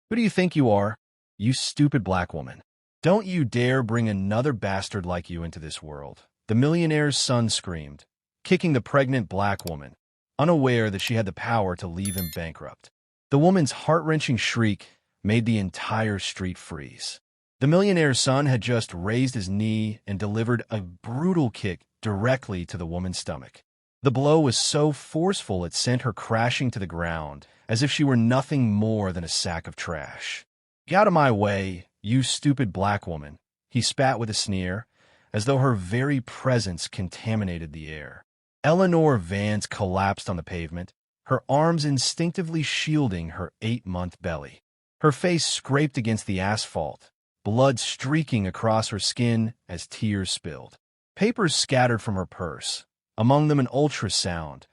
Who do you think you are, you stupid black woman? Don't you dare bring another bastard like you into this world. The millionaire's son screamed, kicking the pregnant black woman, unaware that she had the power to leave him bankrupt. The woman's heart-wrenching shriek made the entire street freeze. The millionaire's son had just raised his knee and delivered a brutal kick directly to the woman's stomach. The blow was so forceful it sent her crashing to the ground, as if she were nothing more than a sack of trash. "Get out of my way, you stupid black woman," he spat with a sneer, as though her very presence contaminated the air. Eleanor Vance collapsed on the pavement, her arms instinctively shielding her 8-month belly. Her face scraped against the asphalt, blood streaking across her skin as tears spilled. Papers scattered from her purse, among them an ultrasound,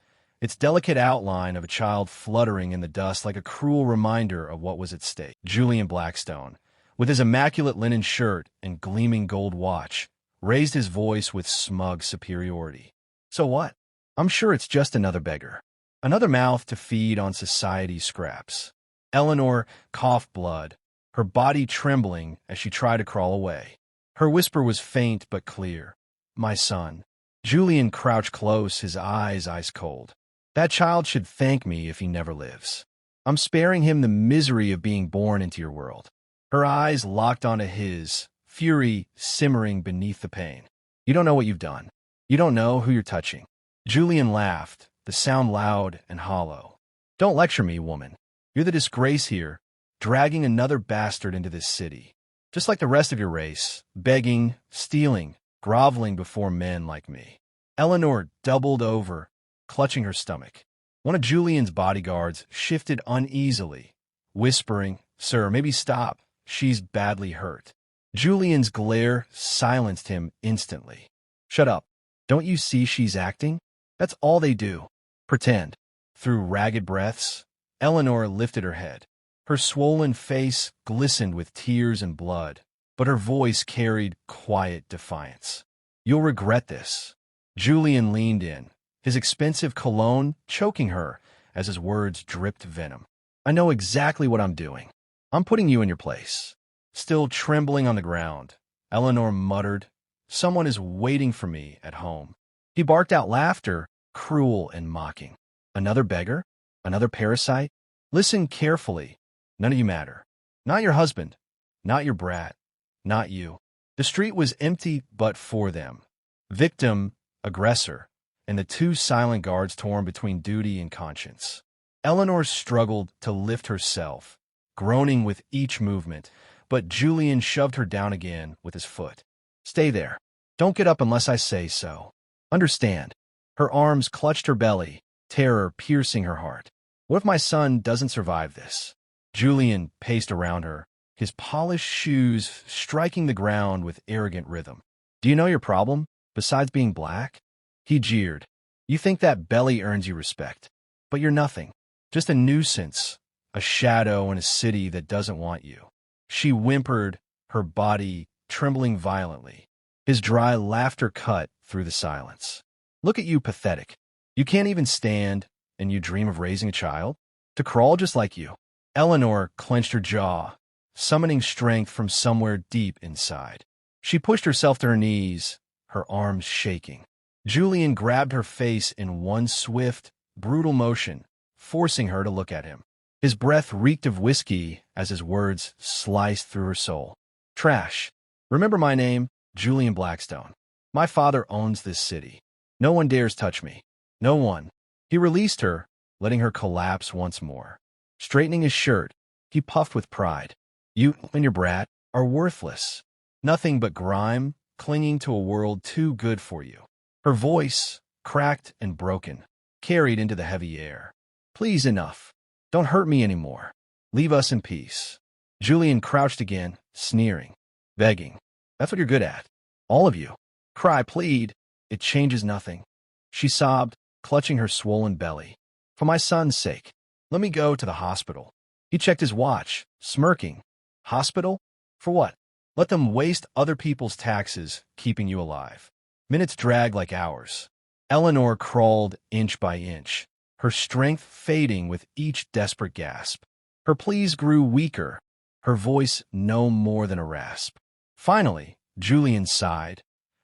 its delicate outline of a child fluttering in the dust like a cruel reminder of what was at stake. Julian Blackstone, with his immaculate linen shirt and gleaming gold watch, raised his voice with smug superiority. "So what? I'm sure it's just another beggar. Another mouth to feed on society's scraps." Eleanor coughed blood, her body trembling as she tried to crawl away. Her whisper was faint but clear. "My son." Julian crouched close, his eyes ice cold. "That child should thank me if he never lives. I'm sparing him the misery of being born into your world." Her eyes locked onto his, fury simmering beneath the pain. "You don't know what you've done. You don't know who you're touching." Julian laughed, the sound loud and hollow. "Don't lecture me, woman. You're the disgrace here, dragging another bastard into this city. Just like the rest of your race, begging, stealing, groveling before men like me." Eleanor doubled over, clutching her stomach. One of Julian's bodyguards shifted uneasily, whispering, "Sir, maybe stop. She's badly hurt." Julian's glare silenced him instantly. "Shut up. Don't you see she's acting? That's all they do. Pretend." Through ragged breaths, Eleanor lifted her head. Her swollen face glistened with tears and blood, but her voice carried quiet defiance. "You'll regret this." Julian leaned in, his expensive cologne choking her as his words dripped venom. "I know exactly what I'm doing. I'm putting you in your place." Still trembling on the ground, Eleanor muttered, "Someone is waiting for me at home." He barked out laughter, cruel and mocking. "Another beggar? Another parasite? Listen carefully. None of you matter. Not your husband. Not your brat. Not you." The street was empty but for them. Victim, aggressor, and the two silent guards torn between duty and conscience. Eleanor struggled to lift herself, groaning with each movement, but Julian shoved her down again with his foot. "Stay there. Don't get up unless I say so. Understand?" Her arms clutched her belly, terror piercing her heart. "What if my son doesn't survive this?" Julian paced around her, his polished shoes striking the ground with arrogant rhythm. "Do you know your problem, besides being black?" He jeered. "You think that belly earns you respect, but you're nothing. Just a nuisance, a shadow in a city that doesn't want you." She whimpered, her body trembling violently. His dry laughter cut through the silence. "Look at you, pathetic. You can't even stand, and you dream of raising a child? To crawl just like you." Eleanor clenched her jaw, summoning strength from somewhere deep inside. She pushed herself to her knees, her arms shaking. Julian grabbed her face in one swift, brutal motion, forcing her to look at him. His breath reeked of whiskey as his words sliced through her soul. "Trash. Remember my name, Julian Blackstone. My father owns this city. No one dares touch me. No one." He released her, letting her collapse once more. Straightening his shirt, he puffed with pride. "You and your brat are worthless. Nothing but grime, clinging to a world too good for you." Her voice, cracked and broken, carried into the heavy air. "Please, enough. Don't hurt me anymore. Leave us in peace." Julian crouched again, sneering, begging. "That's what you're good at. All of you. Cry, plead. It changes nothing." She sobbed, clutching her swollen belly. "For my son's sake, let me go to the hospital." He checked his watch, smirking. "Hospital? For what? Let them waste other people's taxes, keeping you alive." Minutes dragged like hours. Eleanor crawled inch by inch, her strength fading with each desperate gasp. Her pleas grew weaker, her voice no more than a rasp. Finally, Julian sighed,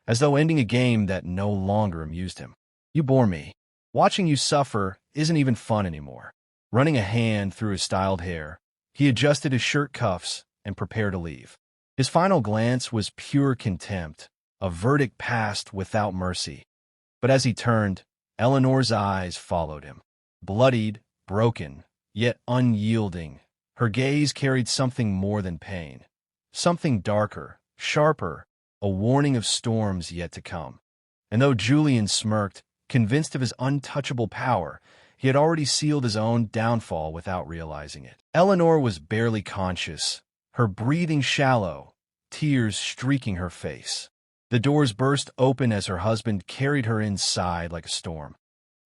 as though ending a game that no longer amused him. You bore me. Watching you suffer isn't even fun anymore. Running a hand through his styled hair, he adjusted his shirt cuffs and prepared to leave. His final glance was pure contempt, a verdict passed without mercy. But as he turned, Eleanor's eyes followed him. Bloodied, broken, yet unyielding, her gaze carried something more than pain. Something darker, sharper, a warning of storms yet to come. And though Julian smirked, convinced of his untouchable power, he had already sealed his own downfall without realizing it. Eleanor was barely conscious, her breathing shallow, tears streaking her face. The doors burst open as her husband carried her inside like a storm.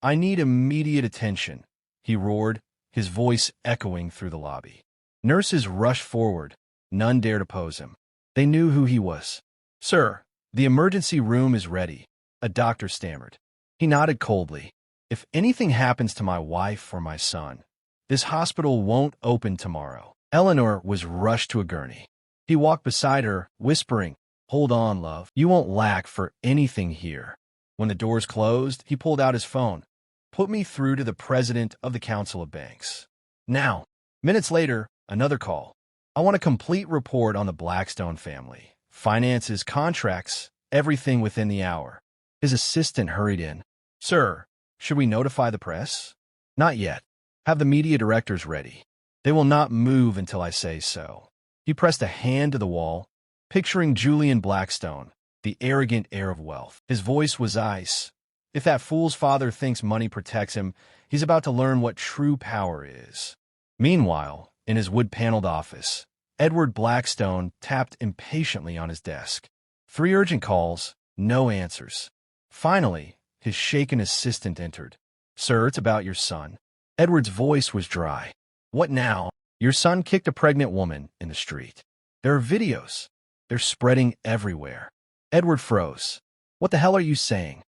"I need immediate attention," he roared, his voice echoing through the lobby. Nurses rushed forward. None dared oppose him. They knew who he was. "Sir, the emergency room is ready," a doctor stammered. He nodded coldly. "If anything happens to my wife or my son, this hospital won't open tomorrow." Eleanor was rushed to a gurney. He walked beside her, whispering, "Hold on, love. You won't lack for anything here." When the doors closed, he pulled out his phone. "Put me through to the president of the Council of Banks." Now. Minutes later, another call. "I want a complete report on the Blackstone family. Finances, contracts, everything within the hour." His assistant hurried in. "Sir, should we notify the press?" "Not yet. Have the media directors ready. They will not move until I say so." He pressed a hand to the wall, picturing Julian Blackstone, the arrogant heir of wealth. His voice was ice. If that fool's father thinks money protects him, he's about to learn what true power is. Meanwhile, in his wood-paneled office, Edward Blackstone tapped impatiently on his desk. 3 urgent calls, no answers. Finally, his shaken assistant entered. "Sir, it's about your son." Edward's voice was dry. "What now?" "Your son kicked a pregnant woman in the street. There are videos. They're spreading everywhere." Edward froze. "What the hell are you saying?"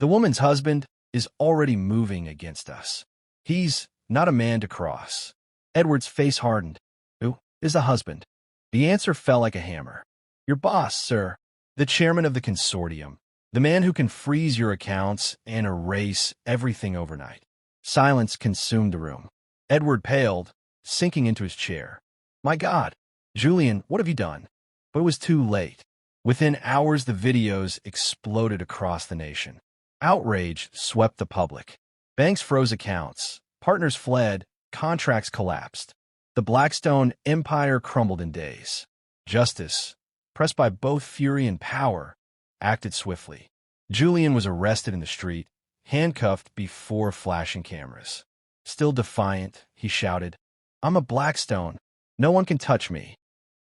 "The woman's husband is already moving against us. He's not a man to cross." Edward's face hardened. "Who is the husband?" The answer fell like a hammer. "Your boss, sir. The chairman of the consortium. The man who can freeze your accounts and erase everything overnight." Silence consumed the room. Edward paled, sinking into his chair. "My God, Julian, what have you done?" But it was too late. Within hours, the videos exploded across the nation. Outrage swept the public. Banks froze accounts. Partners fled. Contracts collapsed. The Blackstone empire crumbled in days. Justice, pressed by both fury and power, acted swiftly. Julian was arrested in the street, handcuffed before flashing cameras. Still defiant, he shouted, "I'm a Blackstone. No one can touch me."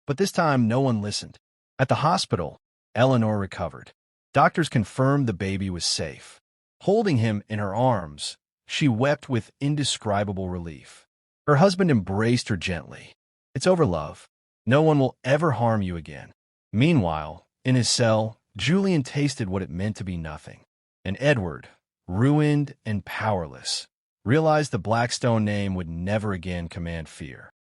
But this time, no one listened. At the hospital, Eleanor recovered. Doctors confirmed the baby was safe. Holding him in her arms, she wept with indescribable relief. Her husband embraced her gently. "It's over, love. No one will ever harm you again." Meanwhile, in his cell, Julian tasted what it meant to be nothing. And Edward, ruined and powerless, realized the Blackstone name would never again command fear.